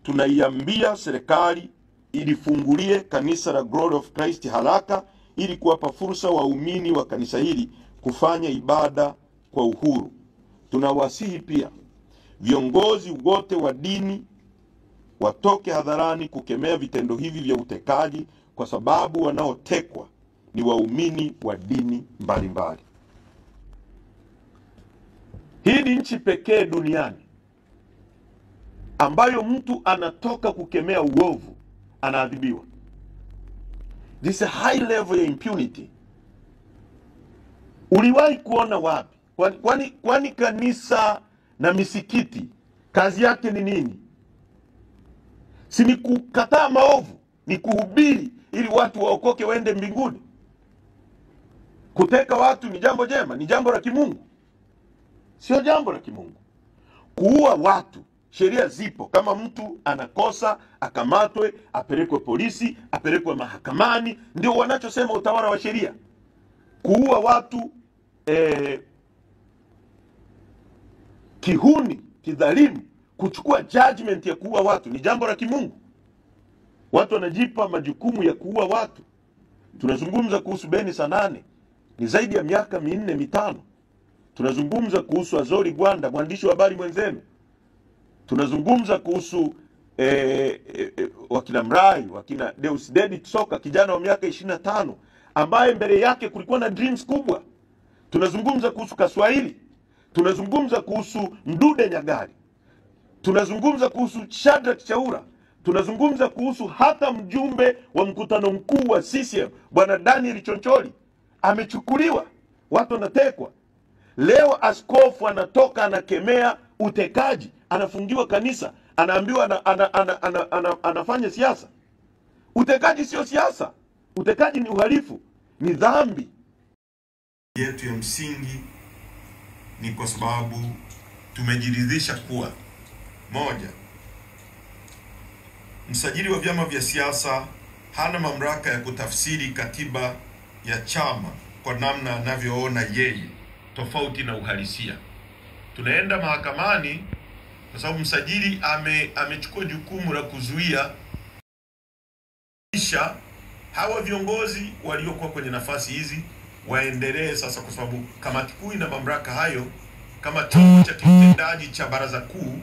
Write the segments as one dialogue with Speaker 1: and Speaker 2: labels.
Speaker 1: tunaiambia serikali ilifungulie kanisa la Glory of Christ haraka ili kuwapa fursa waumini wa kanisa hili kufanya ibada kwa uhuru. Tunawasihi pia viongozi wote wa dini watoke hadharani kukemea vitendo hivi vya utekaji, kwa sababu wanaotekwa ni waumini wa dini mbalimbali. Hii ni nchi pekee duniani ambayo mtu anatoka kukemea uovu anaadhibiwa. This is a high level ya impunity. Uliwahi kuona wapi? Kwani kanisa na misikiti kazi yake ni nini? Si ni kukataa maovu, ni kuhubiri ili watu waokoke waende mbinguni. Kuteka watu ni jambo jema, ni jambo la kimungu? Sio jambo la kimungu. Kuua watu, sheria zipo. Kama mtu anakosa, akamatwe, apelekwe polisi, apelekwe mahakamani, ndio wanachosema utawala wa sheria. Kuua watu kihuni, kidhalimu, kuchukua judgment ya kuua watu ni jambo la kimungu. Watu wanajipa majukumu ya kuua watu. Tunazungumza kuhusu Beni Sanane, ni zaidi ya miaka 4-5. Tunazungumza kuhusu Azori Gwanda, mwandishi wa habari mwenzenu. Tunazungumza kuhusu wakina Mrai, wakina Deusdedit Soka, kijana wa miaka 25 ambaye mbele yake kulikuwa na dreams kubwa. Tunazungumza kuhusu Kaswahili. Tunazungumza kuhusu Mdude Nyagari. Tunazungumza kuhusu Shadrack Chaura. Tunazungumza kuhusu hata mjumbe wa mkutano mkuu wa CCM Bwana Daniel Choncholi amechukuliwa, watu wanatekwa. Leo askofu anatoka anakemea utekaji, anafungiwa kanisa, anaambiwa anafanya siasa. Utekaji sio siasa. Utekaji ni uhalifu, ni dhambi.
Speaker 2: Yetu ya msingi ni kwa sababu tumejiridhisha kuwa: moja, msajili wa vyama vya siasa hana mamlaka ya kutafsiri katiba ya chama kwa namna anavyoona yeye, tofauti na uhalisia. Tunaenda mahakamani kwa sababu msajili amechukua jukumu la kuzuia kisha hawa viongozi waliokuwa kwenye nafasi hizi waendelee sasa, kwa sababu kamati kuu ina mamlaka hayo kama chombo cha kiutendaji cha baraza kuu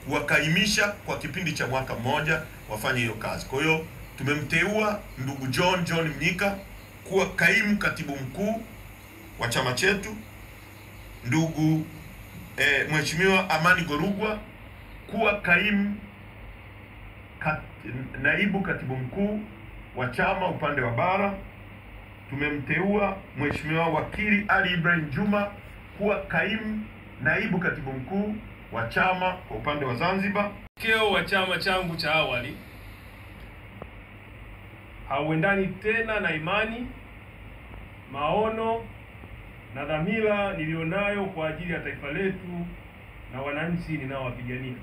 Speaker 2: kuwakaimisha kwa kipindi cha mwaka mmoja wafanye hiyo kazi. Kwa hiyo tumemteua ndugu John Mnyika kuwa kaimu katibu mkuu wa chama chetu, ndugu Mheshimiwa Amani Gorugwa kuwa naibu katibu mkuu wa chama upande wa bara. Tumemteua Mheshimiwa Wakili Ali Ibrahim Juma kuwa naibu katibu mkuu wa chama kwa upande wa Zanzibar.
Speaker 3: Mwelekeo wa chama changu cha awali hauendani tena na imani, maono na dhamira nilionayo kwa ajili ya taifa letu na wananchi ninaowapigania.